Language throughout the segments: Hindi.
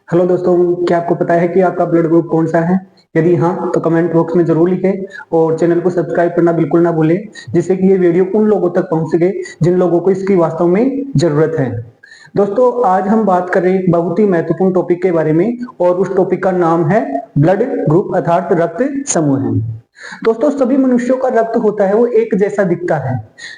हेलो दोस्तों, क्या आपको पता है कि आपका ब्लड ग्रुप कौन सा है? यदि हाँ तो कमेंट बॉक्स में जरूर लिखें और चैनल को सब्सक्राइब करना बिल्कुल ना भूलें, जिससे कि ये वीडियो उन लोगों तक पहुंच सके जिन लोगों को इसकी वास्तव में जरूरत है। दोस्तों, आज हम बात कर रहे हैं एक बहुत ही महत्वपूर्ण टॉपिक के बारे में और उस टॉपिक का नाम है ब्लड ग्रुप अर्थात रक्त समूह। दोस्तों, सभी मनुष्यों का रक्त होता है वो एक जैसा दिखता है,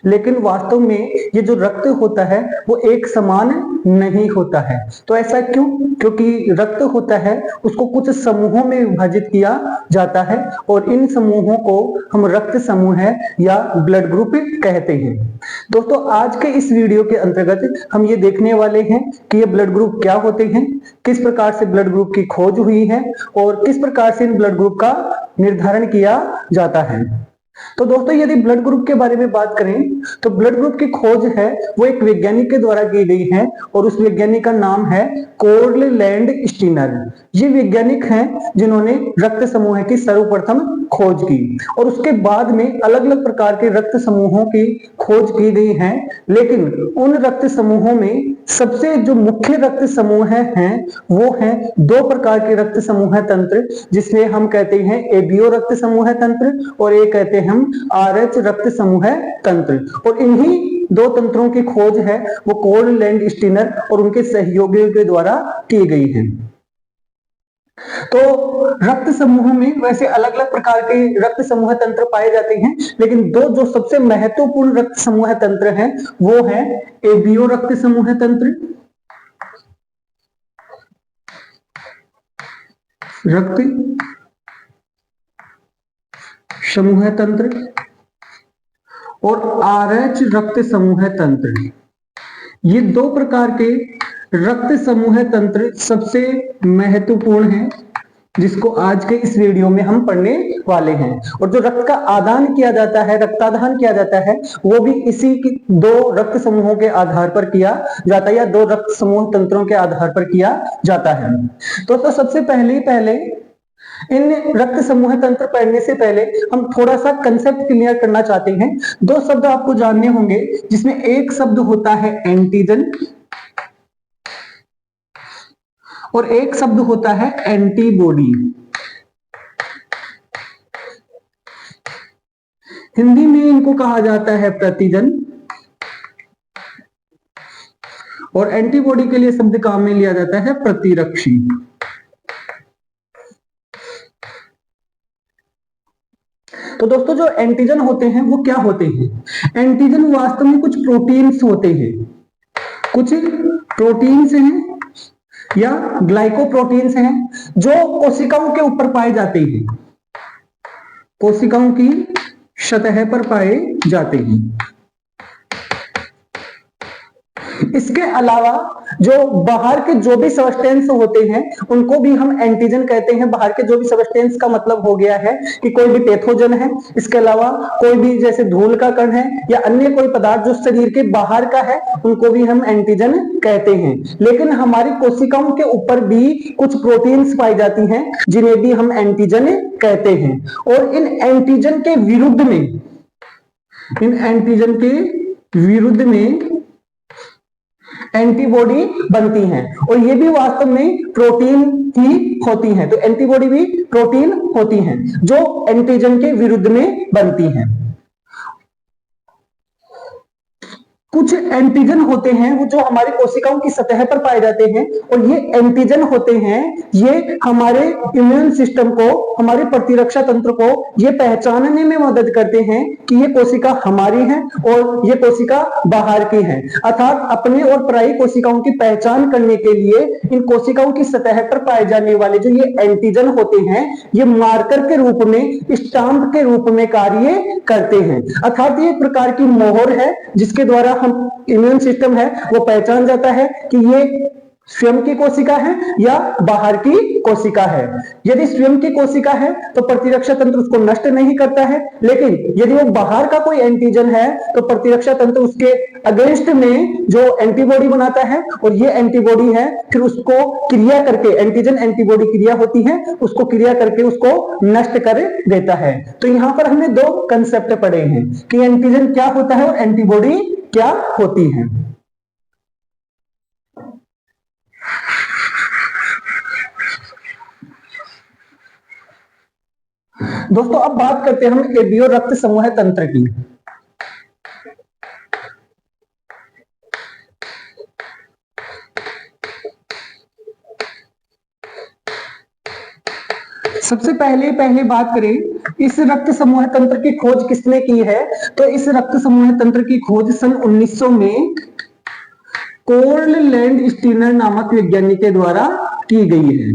लेकिन वास्तव में ये जो रक्त होता है वो एक समान नहीं होता है। तो ऐसा क्यों? क्योंकि रक्त होता है उसको कुछ समूहों में विभाजित किया जाता है और इन समूहों को हम रक्त समूह है या ब्लड ग्रुप कहते हैं। दोस्तों, आज के इस वीडियो के अंतर्गत हम ये देखने वाले हैं कि ये ब्लड ग्रुप क्या होते हैं, किस प्रकार से ब्लड ग्रुप की खोज हुई है और किस प्रकार से इन ब्लड ग्रुप का निर्धारण किया जाता है। तो दोस्तों, यदि ब्लड ग्रुप के बारे में बात करें तो ब्लड ग्रुप की खोज है वो एक वैज्ञानिक के द्वारा की गई है और उस वैज्ञानिक का नाम है कोर्ललैंड स्टीनर। ये वैज्ञानिक हैं जिन्होंने रक्त समूह की सर्वप्रथम खोज की और उसके बाद में अलग अलग प्रकार के रक्त समूहों की खोज की गई है। लेकिन उन रक्त समूहों में सबसे जो मुख्य रक्त समूह हैं वो हैं दो प्रकार के रक्त समूह तंत्र, जिसमें हम कहते हैं एबीओ रक्त समूह तंत्र और एक कहते हैं हम आरएच रक्त समूह तंत्र। और इन्हीं दो तंत्रों की खोज है वो कोर्ललैंड स्टीनर और उनके सहयोगियों के द्वारा की गई है। तो रक्त समूह में वैसे अलग अलग प्रकार के रक्त समूह तंत्र पाए जाते हैं, लेकिन दो जो सबसे महत्वपूर्ण रक्त समूह तंत्र हैं वो है एबीओ रक्त समूह तंत्र, रक्त समूह तंत्र, और आरएच रक्त समूह तंत्र। ये दो प्रकार के रक्त समूह तंत्र सबसे महत्वपूर्ण हैं, जिसको आज के इस वीडियो में हम पढ़ने वाले हैं। और जो रक्त का आदान किया जाता है, रक्तादान किया जाता है, वो भी इसी की दो रक्त समूहों के आधार पर किया जाता है या दो रक्त समूह तंत्रों के आधार पर किया जाता है। तो सबसे पहले इन रक्त समूह तंत्र पढ़ने से पहले हम थोड़ा सा कंसेप्ट क्लियर करना चाहते हैं। दो शब्द आपको जानने होंगे, जिसमें एक शब्द होता है एंटीजन और एक शब्द होता है एंटीबॉडी। हिंदी में इनको कहा जाता है प्रतिजन और एंटीबॉडी के लिए शब्द काम में लिया जाता है प्रतिरक्षी। तो दोस्तों, जो एंटीजन होते हैं वो क्या होते हैं? एंटीजन वास्तव में कुछ प्रोटीन्स होते हैं, कुछ प्रोटीन्स हैं या ग्लाइकोप्रोटीन्स हैं जो कोशिकाओं के ऊपर पाए जाते हैं, कोशिकाओं की सतह पर पाए जाते हैं। इसके अलावा जो बाहर के जो भी सबस्टेंस होते हैं उनको भी हम एंटीजन कहते हैं। बाहर के जो भी सबस्टेंस का मतलब हो गया है कि कोई भी पैथोजन है, इसके अलावा कोई भी जैसे धूल का कण है या अन्य कोई पदार्थ जो शरीर के बाहर का है, उनको भी हम एंटीजन कहते हैं। लेकिन हमारी कोशिकाओं के ऊपर भी कुछ प्रोटीन्स पाई जाती हैं जिन्हें भी हम एंटीजन कहते हैं। और इन एंटीजन के विरुद्ध में एंटीबॉडी बनती हैं और ये भी वास्तव में प्रोटीन ही होती हैं। तो एंटीबॉडी भी प्रोटीन होती हैं जो एंटीजन के विरुद्ध में बनती हैं। कुछ एंटीजन होते हैं वो जो हमारे कोशिकाओं की सतह पर पाए जाते हैं और ये एंटीजन होते हैं, ये हमारे इम्यून सिस्टम को, हमारे प्रतिरक्षा तंत्र को ये पहचानने में मदद करते हैं कि ये कोशिका हमारी है और ये कोशिका बाहर की है। अर्थात अपने और पराई कोशिकाओं की पहचान करने के लिए इन कोशिकाओं की सतह पर पाए जाने वाले जो ये एंटीजन होते हैं ये मार्कर के रूप में, स्टाम्प के रूप में कार्य करते हैं। अर्थात ये एक प्रकार की मोहर है जिसके द्वारा हम इम्यून सिस्टम है वो पहचान जाता है कि ये स्वयं की कोशिका है या बाहर की कोशिका है। यदि स्वयं की कोशिका है तो प्रतिरक्षा तंत्र उसको नष्ट नहीं करता है, लेकिन यदि वो बाहर का कोई एंटीजन है तो प्रतिरक्षा तंत्र उसके अगेंस्ट में जो एंटीबॉडी बनाता है और ये एंटीबॉडी है फिर उसको क्रिया करके, एंटीजन एंटीबॉडी क्रिया होती है, उसको क्रिया करके उसको नष्ट कर देता है। तो यहां पर हमने दो कंसेप्ट पढ़े हैं कि एंटीजन क्या होता है और एंटीबॉडी क्या होती है। दोस्तों अब बात करते हैं हम एबीओ रक्त समूह तंत्र की। सबसे पहले बात करें इस रक्त समूह तंत्र की खोज किसने की है, तो इस रक्त समूह तंत्र की खोज सन 1900 में कोर्ल लैंड स्टीनर नामक वैज्ञानिक के द्वारा की गई है।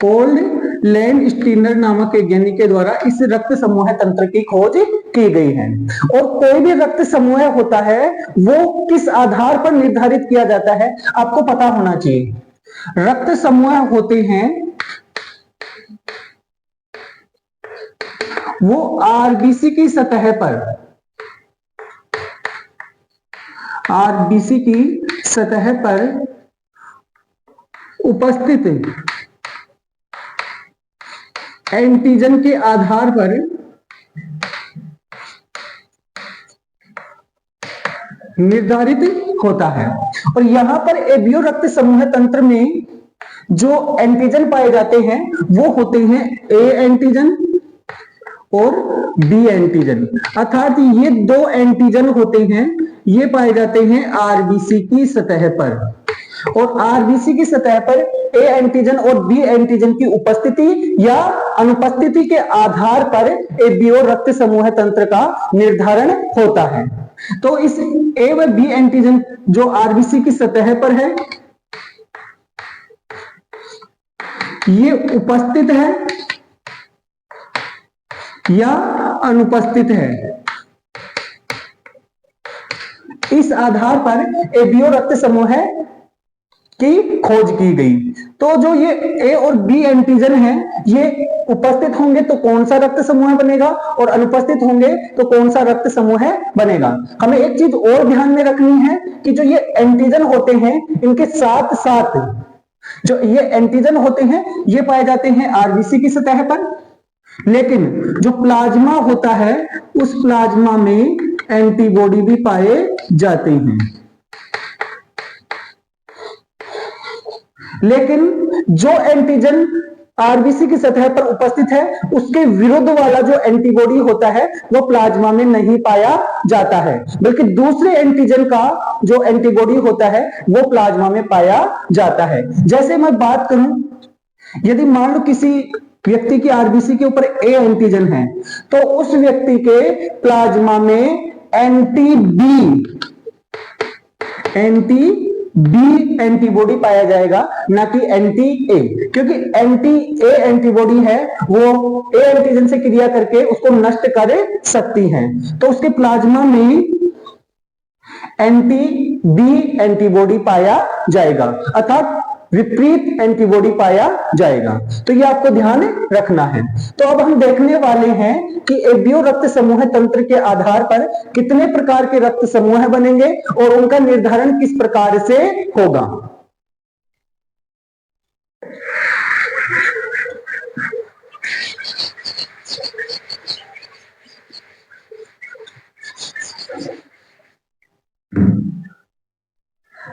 कोर्ल लैंड स्टीनर नामक वैज्ञानिक के द्वारा इस रक्त समूह तंत्र की खोज की गई है। और कोई भी रक्त समूह होता है वो किस आधार पर निर्धारित किया जाता है, आपको पता होना चाहिए। रक्त समूह होते हैं वो आरबीसी की सतह पर, आरबीसी की सतह पर उपस्थित एंटीजन के आधार पर निर्धारित होता है। और यहां पर एबीओ रक्त समूह तंत्र में जो एंटीजन पाए जाते हैं वो होते हैं ए एंटीजन और बी एंटीजन, अर्थात ये दो एंटीजन होते हैं, ये पाए जाते हैं आरबीसी की सतह पर। और आरबीसी की सतह पर ए एंटीजन और बी एंटीजन की उपस्थिति या अनुपस्थिति के आधार पर एबीओ रक्त समूह तंत्र का निर्धारण होता है। तो इस ए व बी एंटीजन जो आरबीसी की सतह पर है ये उपस्थित है या अनुपस्थित है, इस आधार पर एबीओ रक्त समूह की खोज की गई। तो जो ये ए और बी एंटीजन है ये उपस्थित होंगे तो कौन सा रक्त समूह बनेगा और अनुपस्थित होंगे तो कौन सा रक्त समूह बनेगा। हमें एक चीज और ध्यान में रखनी है कि जो ये एंटीजन होते हैं इनके साथ साथ जो ये एंटीजन होते हैं ये पाए जाते हैं आरबीसी की सतह पर, लेकिन जो प्लाज्मा होता है उस प्लाज्मा में एंटीबॉडी भी पाए जाते हैं। लेकिन जो एंटीजन आरबीसी की सतह पर उपस्थित है उसके विरुद्ध वाला जो एंटीबॉडी होता है वो प्लाज्मा में नहीं पाया जाता है, बल्कि दूसरे एंटीजन का जो एंटीबॉडी होता है वो प्लाज्मा में पाया जाता है। जैसे मैं बात करूं, यदि मान लो किसी व्यक्ति की आरबीसी के ऊपर ए एंटीजन है तो उस व्यक्ति के प्लाज्मा में एंटी बी एंटीबॉडी पाया जाएगा, ना कि एंटी ए, क्योंकि एंटी ए एंटीबॉडी है वो ए एंटीजन से क्रिया करके उसको नष्ट कर सकती है। तो उसके प्लाज्मा में एंटी बी एंटीबॉडी पाया जाएगा, अर्थात विपरीत एंटीबॉडी पाया जाएगा। तो ये आपको ध्यान रखना है। तो अब हम देखने वाले हैं कि एबीओ रक्त समूह तंत्र के आधार पर कितने प्रकार के रक्त समूह बनेंगे और उनका निर्धारण किस प्रकार से होगा।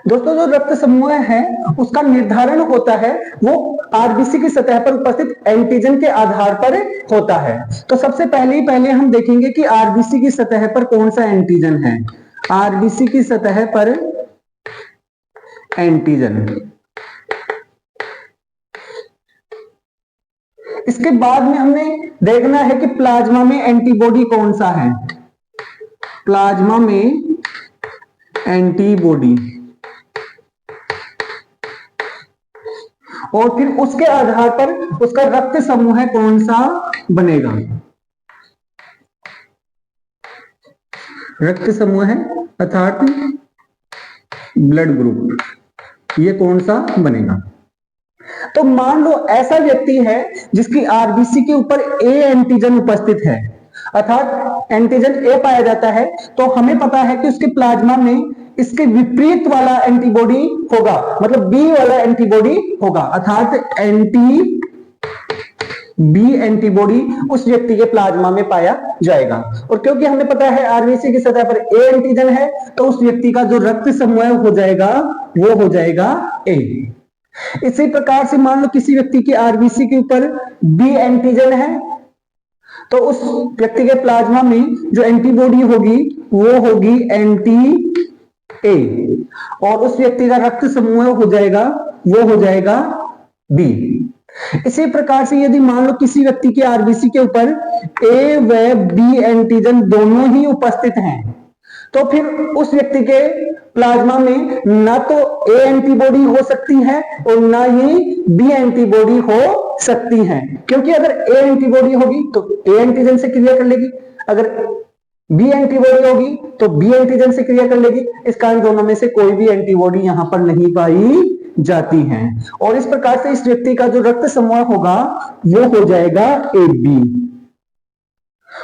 दोस्तों जो रक्त समूह है उसका निर्धारण होता है वो आरबीसी की सतह पर उपस्थित एंटीजन के आधार पर होता है। तो सबसे पहले हम देखेंगे कि आरबीसी की सतह पर कौन सा एंटीजन है। आरबीसी की सतह पर एंटीजन, इसके बाद में हमें देखना है कि प्लाज्मा में एंटीबॉडी कौन सा है। प्लाज्मा में एंटीबॉडी, और फिर उसके आधार पर उसका रक्त समूह कौन सा बनेगा। रक्त समूह अर्थात ब्लड ग्रुप, ये कौन सा बनेगा। तो मान लो ऐसा व्यक्ति है जिसकी आरबीसी के ऊपर ए एंटीजन उपस्थित है, अर्थात एंटीजन ए पाया जाता है, तो हमें पता है कि उसके प्लाज्मा में इसके विपरीत वाला एंटीबॉडी होगा, मतलब बी वाला एंटीबॉडी होगा, अर्थात एंटी बी एंटीबॉडी उस व्यक्ति के प्लाज्मा में पाया जाएगा। और क्योंकि हमें पता है आरबीसी की सतह पर ए एंटीजन है तो उस व्यक्ति का जो रक्त समूह हो जाएगा वो हो जाएगा ए। इसी प्रकार से मान लो किसी व्यक्ति की आरबीसी के ऊपर बी एंटीजन है, तो उस व्यक्ति के प्लाज्मा में जो एंटीबॉडी होगी वो होगी एंटी ए, और उस व्यक्ति का रक्त समूह हो जाएगा वो हो जाएगा बी। इसी प्रकार से यदि मान लो किसी व्यक्ति की आरबीसी के ऊपर ए व बी एंटीजन दोनों ही उपस्थित हैं, तो फिर उस व्यक्ति के प्लाज्मा में ना तो ए एंटीबॉडी हो सकती है और ना ही बी एंटीबॉडी हो सकती है, क्योंकि अगर ए एंटीबॉडी होगी तो ए एंटीजन से क्रिया कर लेगी, अगर बी एंटीबॉडी होगी तो बी एंटीजन से क्रिया कर लेगी। इस कारण दोनों में से कोई भी एंटीबॉडी यहां पर नहीं पाई जाती है, और इस प्रकार से इस व्यक्ति का जो रक्त समूह होगा वो हो जाएगा ए बी।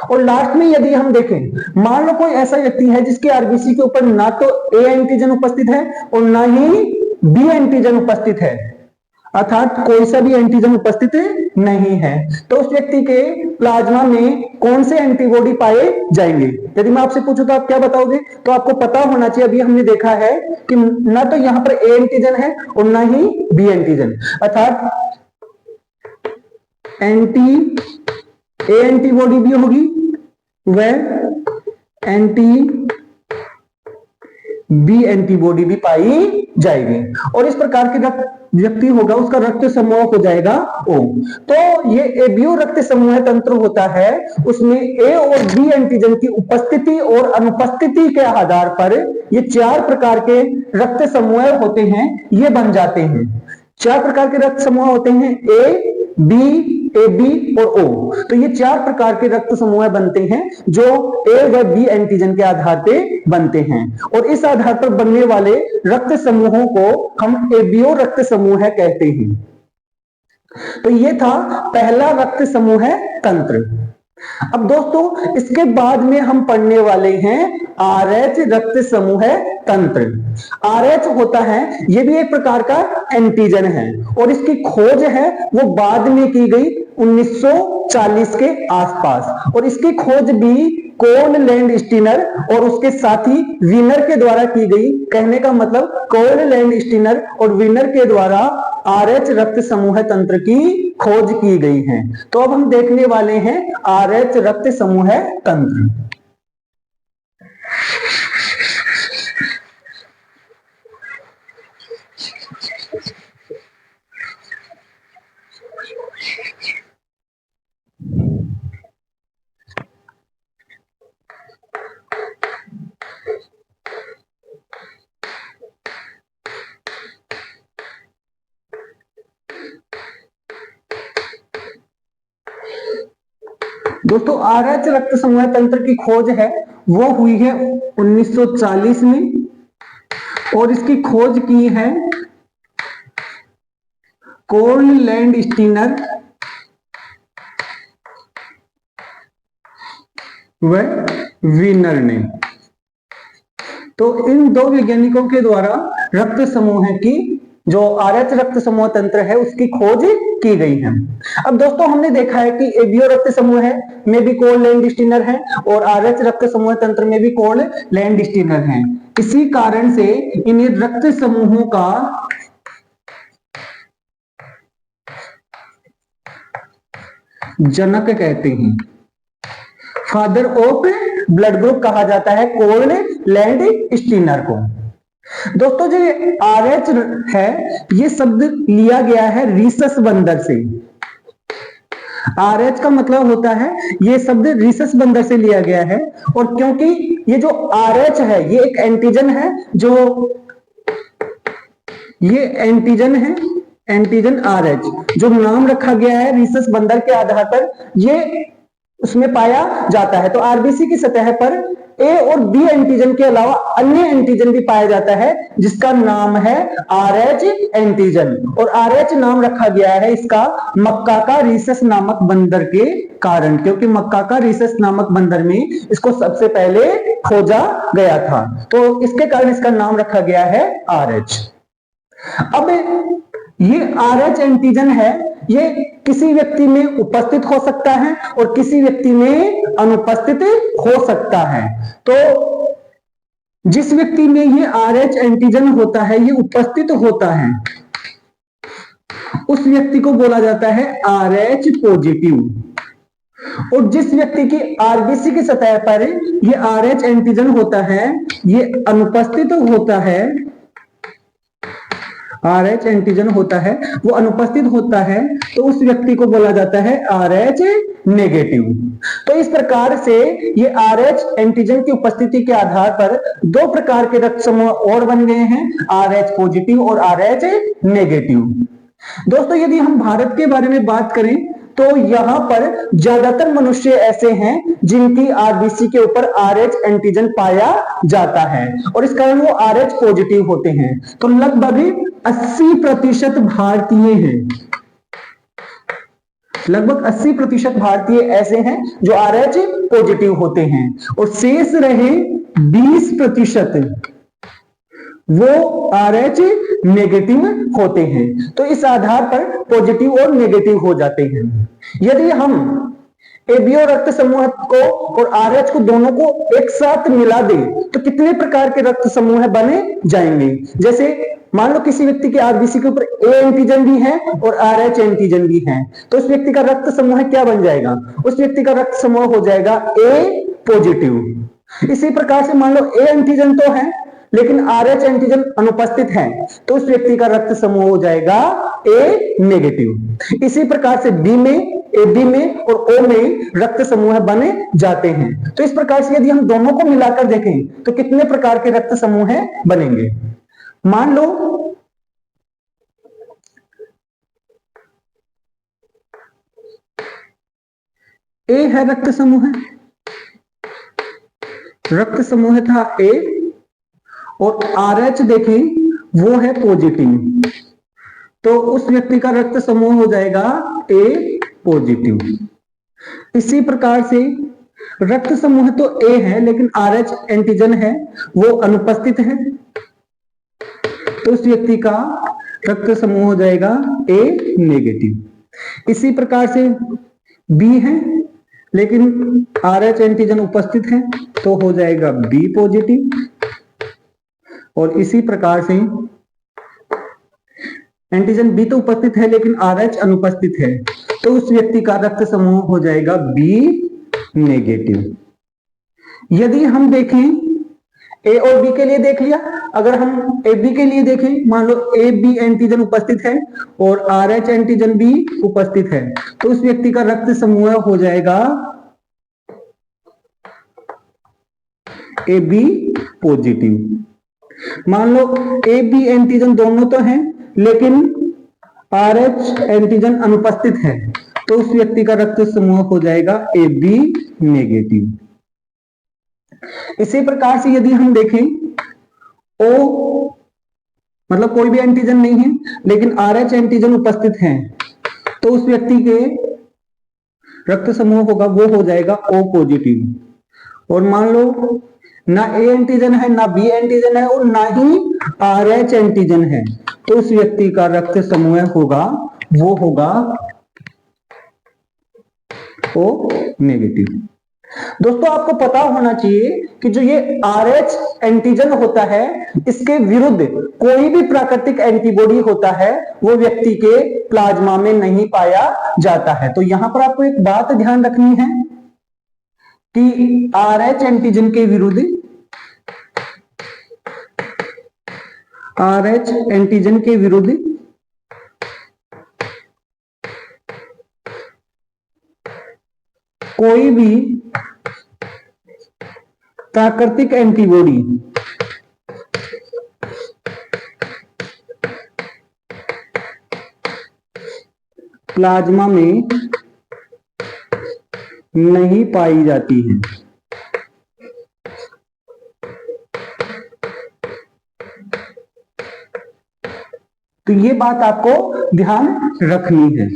और लास्ट में यदि हम देखें, मान लो कोई ऐसा व्यक्ति है जिसके आरबीसी के ऊपर ना तो ए एंटीजन उपस्थित है और ना ही बी एंटीजन उपस्थित है, अर्थात कोई सा भी एंटीजन उपस्थित नहीं है, तो उस व्यक्ति के प्लाज्मा में कौन से एंटीबॉडी पाए जाएंगे? यदि मैं आपसे पूछूं तो आप क्या बताओगे? तो आपको पता होना चाहिए, अभी हमने देखा है कि ना तो यहां पर ए एंटीजन है और ना ही बी एंटीजन, अर्थात ए एंटीबॉडी भी होगी व एंटी बी एंटीबॉडी भी पाई जाएगी, और इस प्रकार के व्यक्ति होगा उसका रक्त समूह हो जाएगा O। तो ये एबीओ रक्त समूह तंत्र होता है, उसमें ए और बी एंटीजन की उपस्थिति और अनुपस्थिति के आधार पर ये 4 प्रकार के रक्त समूह होते हैं, ये बन जाते हैं। 4 प्रकार के रक्त समूह होते हैं, ए बी, ए बी और ओ। तो ये 4 प्रकार के रक्त समूह बनते हैं जो ए व बी एंटीजन के आधार पे बनते हैं, और इस आधार पर बनने वाले रक्त समूहों को हम एबीओ रक्त समूह कहते हैं। तो ये था पहला रक्त समूह तंत्र। अब दोस्तों इसके बाद में हम पढ़ने वाले हैं आरएच रक्त समूह तंत्र। आरएच होता है, ये भी एक प्रकार का एंटीजन है, और इसकी खोज है वो बाद में की गई 1940 के आसपास, और इसकी खोज भी कोल लैंड स्टीनर और उसके साथी विनर के द्वारा की गई। कहने का मतलब कोल लैंड स्टीनर और विनर के द्वारा आरएच रक्त समूह तंत्र की खोज की गई है। तो अब हम देखने वाले हैं आरएच रक्त समूह तंत्र। दोस्तों आरएच रक्त समूह तंत्र की खोज है वो हुई है 1940 में, और इसकी खोज की है कोल लैंड स्टीनर व विनर ने। तो इन 2 वैज्ञानिकों के द्वारा रक्त समूह की जो आरएच रक्त समूह तंत्र है उसकी खोज की गई है। अब दोस्तों हमने देखा है कि एबीओ रक्त समूह में भी कोल लैंड स्टीनर है और आरएच रक्त समूह तंत्र में भी कोल लैंड स्टीनर है। इसी कारण से इन रक्त समूहों का जनक कहते हैं, फादर ऑफ ब्लड ग्रुप कहा जाता है कोल लैंड स्टीनर को। दोस्तों जो आरएच है ये शब्द लिया गया है रीसस बंदर से। आरएच का मतलब होता है, ये शब्द रीसस बंदर से लिया गया है, और क्योंकि ये जो आरएच है ये एक एंटीजन है, जो ये एंटीजन है, एंटीजन आरएच जो नाम रखा गया है रीसस बंदर के आधार पर ये उसमें पाया जाता है। तो आरबीसी की सतह पर ए और बी एंटीजन के अलावा अन्य एंटीजन भी पाया जाता है जिसका नाम है आरएच एंटीजन, और आरएच नाम रखा गया है इसका मक्का का रीसस नामक बंदर के कारण, क्योंकि मक्का का रीसस नामक बंदर में इसको सबसे पहले खोजा गया था, तो इसके कारण इसका नाम रखा गया है आरएच। अब ये आरएच एंटीजन है ये किसी व्यक्ति में उपस्थित हो सकता है और किसी व्यक्ति में अनुपस्थित हो सकता है। तो जिस व्यक्ति में ये आरएच एंटीजन होता है ये उपस्थित होता है उस व्यक्ति को बोला जाता है RH पॉजिटिव। और जिस व्यक्ति की आरबीसी की सतह पर ये RH एंटीजन होता है, ये अनुपस्थित होता है, RH एंटीजन होता है, वो अनुपस्थित होता है, तो उस व्यक्ति को बोला जाता है RH नेगेटिव। तो इस प्रकार से ये RH एंटीजन की उपस्थिति के आधार पर दो प्रकार के रक्त समूह और बन गए हैं, RH पॉजिटिव और RH नेगेटिव। दोस्तों यदि हम भारत के बारे में बात करें तो यहां पर ज्यादातर मनुष्य ऐसे हैं जिनकी आरबीसी के ऊपर RH एंटीजन पाया जाता है और इस कारण वो RH पॉजिटिव होते हैं। तो लगभग 80% भारतीय हैं, लगभग 80% भारतीय ऐसे हैं जो RH पॉजिटिव होते हैं और शेष रहे 20% वो RH नेगेटिव होते हैं। तो इस आधार पर पॉजिटिव और नेगेटिव हो जाते हैं। यदि हम एबीओ रक्त समूह को और RH को दोनों को एक साथ मिला दें तो कितने प्रकार के रक्त समूह बने जाएंगे। जैसे मान लो किसी व्यक्ति के आरबीसी के ऊपर A एंटीजन भी है और RH एंटीजन भी है, तो उस व्यक्ति का रक्त समूह क्या बन जाएगा, उस व्यक्ति का रक्त समूह हो जाएगा A पॉजिटिव। इसी प्रकार से मान लो A एंटीजन तो है लेकिन RH एंटीजन अनुपस्थित है, तो उस व्यक्ति का रक्त समूह हो जाएगा A नेगेटिव। इसी प्रकार से B में, AB में और O में रक्त समूह बने जाते हैं। तो इस प्रकार से यदि हम दोनों को मिलाकर देखें तो कितने प्रकार के रक्त समूह बनेंगे। मान लो A है रक्त समूह, रक्त समूह था A और RH देखें वो है पॉजिटिव, तो उस व्यक्ति का रक्त समूह हो जाएगा A पॉजिटिव। इसी प्रकार से रक्त समूह तो A है लेकिन RH एंटीजन है वो अनुपस्थित है, तो उस व्यक्ति का रक्त समूह हो जाएगा A नेगेटिव। इसी प्रकार से B है लेकिन RH एंटीजन उपस्थित है तो हो जाएगा B पॉजिटिव। और इसी प्रकार से एंटीजन B तो उपस्थित है लेकिन RH अनुपस्थित है, तो उस व्यक्ति का रक्त समूह हो जाएगा B नेगेटिव। यदि हम देखें A और B के लिए देख लिया, अगर हम AB के लिए देखें, मान लो AB एंटीजन उपस्थित है और RH एंटीजन भी उपस्थित है, तो उस व्यक्ति का रक्त समूह हो जाएगा AB पॉजिटिव। मान लो AB एंटीजन दोनों तो हैं लेकिन RH एंटीजन अनुपस्थित है, तो उस व्यक्ति का रक्त समूह हो जाएगा AB नेगेटिव। इसी प्रकार से यदि हम देखें O मतलब कोई भी एंटीजन नहीं है लेकिन RH एंटीजन उपस्थित है, तो उस व्यक्ति के रक्त समूह होगा वो हो जाएगा O पॉजिटिव। और मान लो ना A एंटीजन है ना B एंटीजन है और ना ही RH एंटीजन है, तो उस व्यक्ति का रक्त समूह होगा वो होगा O नेगेटिव। दोस्तों आपको पता होना चाहिए कि जो ये RH एंटीजन होता है इसके विरुद्ध कोई भी प्राकृतिक एंटीबॉडी होता है वो व्यक्ति के प्लाज्मा में नहीं पाया जाता है। तो यहां पर आपको एक बात ध्यान रखनी है कि RH एंटीजन के विरुद्ध, RH एंटीजन के विरुद्ध कोई भी प्राकृतिक एंटीबॉडी प्लाज्मा में नहीं पाई जाती है। तो ये बात आपको ध्यान रखनी है।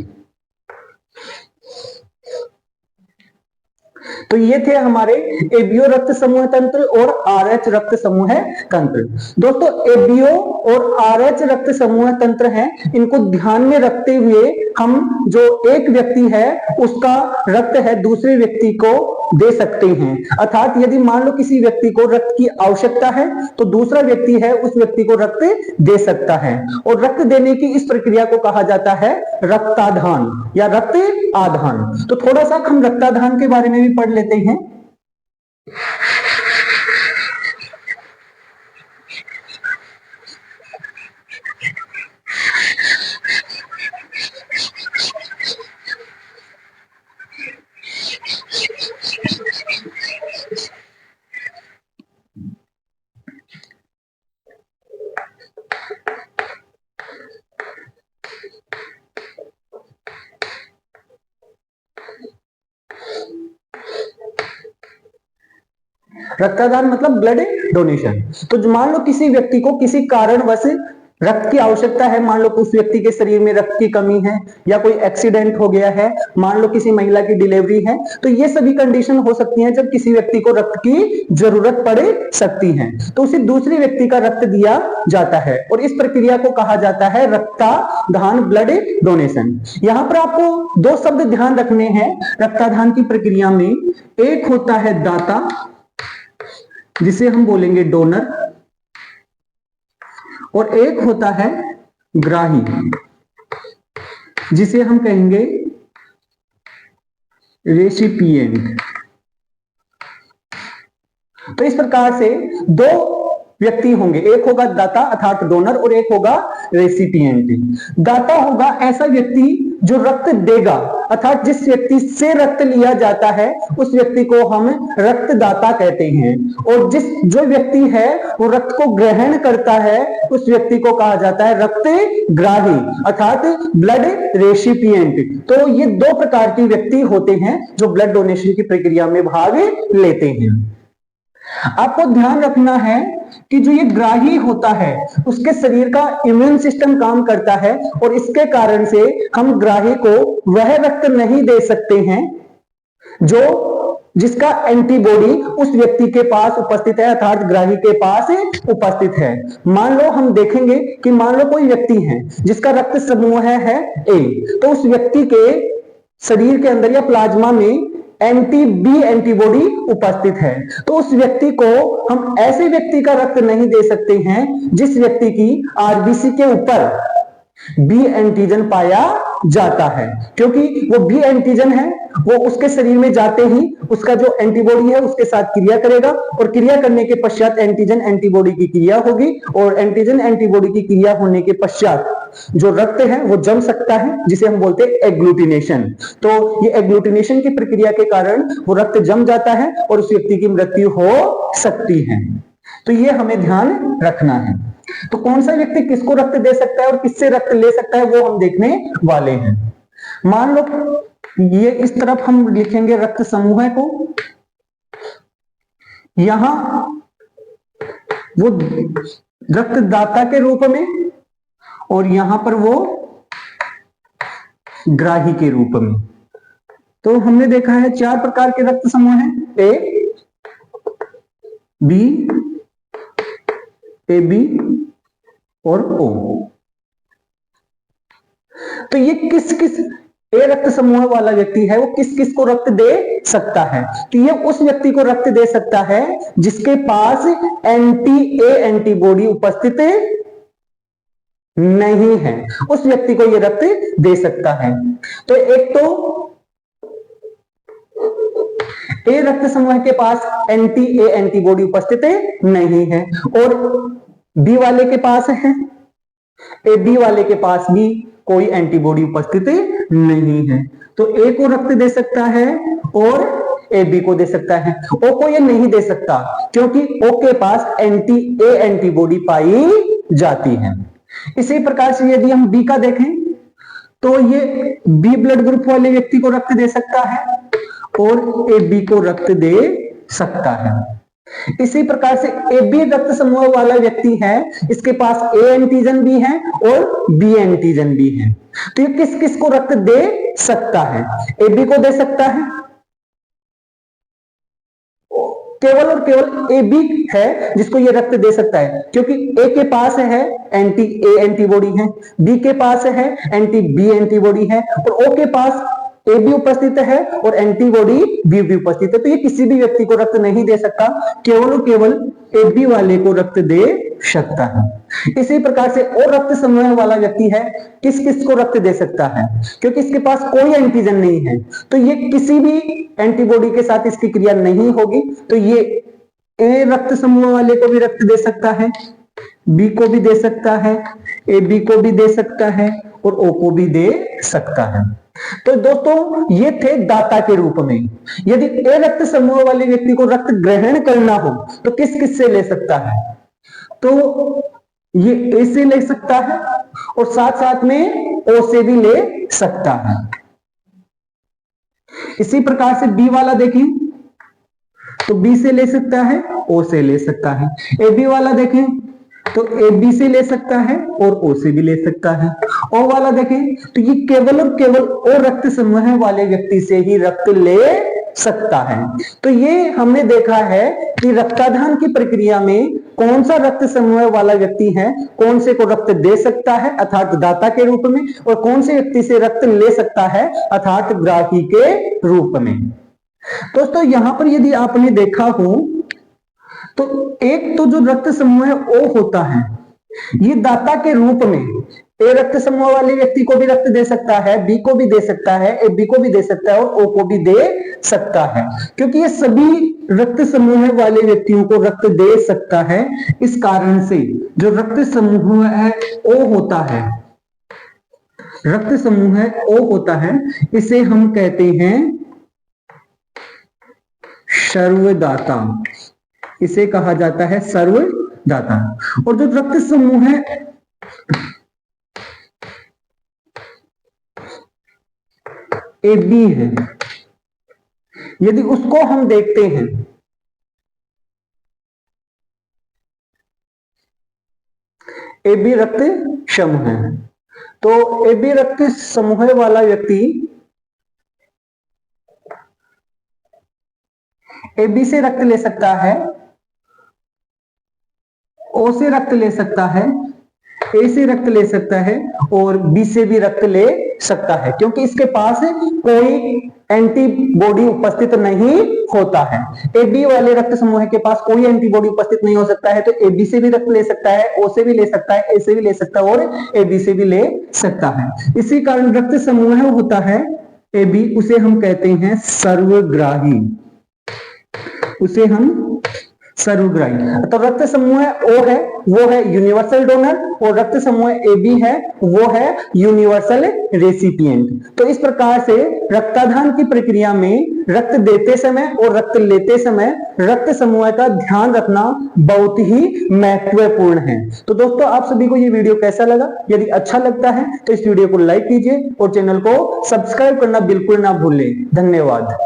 तो ये थे हमारे एबीओ रक्त समूह तंत्र और RH रक्त समूह तंत्र। दोस्तों एबीओ और RH रक्त समूह तंत्र हैं, इनको ध्यान में रखते हुए हम जो एक व्यक्ति है उसका रक्त है दूसरे व्यक्ति को दे सकते हैं। अर्थात यदि मान लो किसी व्यक्ति को रक्त की आवश्यकता है तो दूसरा व्यक्ति है उस व्यक्ति को रक्त दे सकता है, और रक्त देने की इस प्रक्रिया को कहा जाता है रक्ताधान या रक्त आधान। तो थोड़ा सा हम रक्ताधान के बारे में भी पढ़ लेते हैं। रक्तदान मतलब ब्लड डोनेशन। तो मान लो किसी व्यक्ति को किसी कारणवश रक्त की आवश्यकता है, मान लो उस व्यक्ति के शरीर में रक्त की कमी है या कोई एक्सीडेंट हो गया है, मान लो किसी महिला की डिलीवरी है, तो ये सभी कंडीशन हो सकती हैं जब किसी व्यक्ति को रक्त की जरूरत पड़ सकती है, तो उसे दूसरे व्यक्ति का रक्त दिया जाता है और इस प्रक्रिया को कहा जाता है रक्तदान, ब्लड डोनेशन। यहां पर आपको दो शब्द ध्यान रखने हैं रक्तदान की प्रक्रिया में। एक होता है दाता जिसे हम बोलेंगे डोनर, और एक होता है ग्राही जिसे हम कहेंगे रेसिपिएंट। तो इस प्रकार से दो व्यक्ति होंगे, एक होगा दाता अर्थात डोनर और एक होगा रेसिपिएंट। दाता होगा ऐसा व्यक्ति जो रक्त देगा, अर्थात जिस व्यक्ति से रक्त लिया जाता है उस व्यक्ति को हम रक्तदाता कहते हैं, और जो व्यक्ति है वो रक्त को ग्रहण करता है उस व्यक्ति को कहा जाता है रक्तग्राही अर्थात ब्लड रेसिपिएंट। तो ये दो प्रकार के व्यक्ति होते हैं जो ब्लड डोनेशन की प्रक्रिया में भाग लेते हैं। आपको ध्यान रखना है कि जो ये ग्राही होता है उसके शरीर का इम्यून सिस्टम काम करता है और इसके कारण से हम ग्राही को वह रक्त नहीं दे सकते हैं जिसका एंटीबॉडी उस व्यक्ति के पास उपस्थित है अर्थात ग्राही के पास उपस्थित है। मान लो हम देखेंगे कि मान लो कोई व्यक्ति है जिसका रक्त समूह है ए, तो उस व्यक्ति के शरीर के अंदर या प्लाज्मा में एंटी-बी एंटीबॉडी उपस्थित है, तो उस व्यक्ति को हम ऐसे व्यक्ति का रक्त नहीं दे सकते हैं जिस व्यक्ति की आरबीसी के ऊपर बी एंटीजन पाया जाता है, क्योंकि वो बी एंटीजन है, वो उसके शरीर में जाते ही उसका जो एंटीबॉडी है उसके साथ क्रिया करेगा और क्रिया करने के पश्चात एंटीजन एंटीबॉडी की क्रिया होगी और एंटीजन एंटीबॉडी की क्रिया होने के पश्चात जो रक्त है वो जम सकता है जिसे हम बोलते हैं एग्लूटिनेशन। तो ये एग्लूटिनेशन की प्रक्रिया के कारण वो रक्त जम जाता है और उस व्यक्ति की मृत्यु हो सकती है। तो ये हमें ध्यान रखना है। तो कौन सा व्यक्ति किसको रक्त दे सकता है और किससे रक्त ले सकता है वो हम देखने वाले हैं। मान लो ये इस तरफ हम लिखेंगे रक्त समूह को, यहां वो रक्तदाता के रूप में और यहां पर वो ग्राही के रूप में। तो हमने देखा है 4 प्रकार के रक्त समूह हैं, ए बी, ए बी और ओ। तो ये किस किस ए रक्त समूह वाला व्यक्ति है वो किस किस को रक्त दे सकता है, तो ये उस व्यक्ति को रक्त दे सकता है जिसके पास एंटी ए एंटीबॉडी उपस्थित नहीं है, उस व्यक्ति को ये रक्त दे सकता है। तो एक तो ए रक्त समूह के पास एंटी ए एंटीबॉडी उपस्थित नहीं है और बी वाले के पास है, ए बी वाले के पास भी कोई एंटीबॉडी उपस्थित नहीं है, तो ए को रक्त दे सकता है और ए बी को दे सकता है। ओ को ये नहीं दे सकता क्योंकि ओ के पास एंटी ए एंटीबॉडी पाई जाती है। इसी प्रकार से यदि हम बी का देखें तो ये बी ब्लड ग्रुप वाले व्यक्ति को रक्त दे सकता है और ए बी को रक्त दे सकता है। इसी प्रकार से ए बी रक्त समूह वाला व्यक्ति है, इसके पास ए एंटीजन भी है और बी एंटीजन भी है, तो ये किस किस को रक्त दे सकता है, ए बी को दे सकता है, केवल और केवल ए बी है जिसको ये रक्त दे सकता है, क्योंकि ए के पास है एंटी ए एंटीबॉडी है, बी के पास है एंटी बी एंटीबॉडी है, और ओ के पास ए भी उपस्थित है और एंटीबॉडी बी भी उपस्थित है। तो ये किसी भी व्यक्ति को रक्त नहीं दे सकता, केवल और केवल ए बी वाले को रक्त दे सकता है। इसी प्रकार से और रक्त समूह वाला व्यक्ति है, किस किस को रक्त दे सकता है, क्योंकि इसके पास कोई एंटीजन नहीं है तो ये किसी भी एंटीबॉडी के साथ इसकी क्रिया नहीं होगी। तो ये ए रक्त समूह वाले को भी रक्त दे सकता है, बी को भी दे सकता है, ए बी को भी दे सकता है और ओ को भी दे सकता है। तो दोस्तों ये थे दाता के रूप में। यदि ए रक्त समूह वाले व्यक्ति को रक्त ग्रहण करना हो तो किस किस से ले सकता है, तो ये ए से ले सकता है और साथ साथ में ओ से भी ले सकता है। इसी प्रकार से बी वाला देखें तो बी से ले सकता है, ओ से ले सकता है। ए बी वाला देखें तो ए बी से ले सकता है और ओ से भी ले सकता है। ओ वाला देखें तो ये केवल और केवल ओ रक्त समूह वाले व्यक्ति से ही रक्त ले सकता है। तो ये हमने देखा है कि रक्तदान की प्रक्रिया में कौन सा रक्त समूह वाला व्यक्ति है, कौन से को रक्त दे सकता है अर्थात दाता के रूप में, और कौन से व्यक्ति से रक्त ले सकता है अर्थात ग्राही के रूप में। दोस्तों यहां पर यदि आपने देखा हो तो एक तो जो रक्त समूह ओ होता है ये दाता के रूप में ए रक्त समूह वाले व्यक्ति को भी रक्त दे सकता है, बी को भी दे सकता है, ए बी को भी दे सकता है और ओ को भी दे सकता है, क्योंकि ये सभी रक्त समूह वाले व्यक्तियों को रक्त दे सकता है। इस कारण से जो रक्त समूह है ओ होता है, रक्त समूह ओ होता है, इसे हम कहते हैं सर्वदाता, इसे कहा जाता है सर्वदाता। और जो रक्त समूह है ए बी है, यदि उसको हम देखते हैं ए बी रक्त समूह है, तो ए बी रक्त समूह वाला व्यक्ति ए बी से रक्त ले सकता है, ओ से रक्त ले सकता है, ए से रक्त ले सकता है और बी से भी रक्त ले सकता है, क्योंकि इसके पास कोई एंटीबॉडी उपस्थित नहीं होता है। ए बी वाले रक्त समूह के पास कोई एंटीबॉडी उपस्थित नहीं हो सकता है, तो ए बी से भी रक्त ले सकता है, ओ से भी ले सकता है, ए से भी ले सकता है और ए बी से भी ले सकता है। इसी कारण रक्त समूह होता है ए बी, उसे हम कहते हैं सर्वग्राही, उसे हम सर्वग्राही। तो रक्त समूह ओ है वो है यूनिवर्सल डोनर और रक्त समूह ए बी है वो है यूनिवर्सल रेसिपिएंट। तो इस प्रकार से रक्तदान की प्रक्रिया में रक्त देते समय और रक्त लेते समय रक्त समूह का ध्यान रखना बहुत ही महत्वपूर्ण है। तो दोस्तों आप सभी को ये वीडियो कैसा लगा? यदि अच्छा लगता है तो इस वीडियो को लाइक कीजिए और चैनल को सब्सक्राइब करना बिल्कुल ना भूलें। धन्यवाद।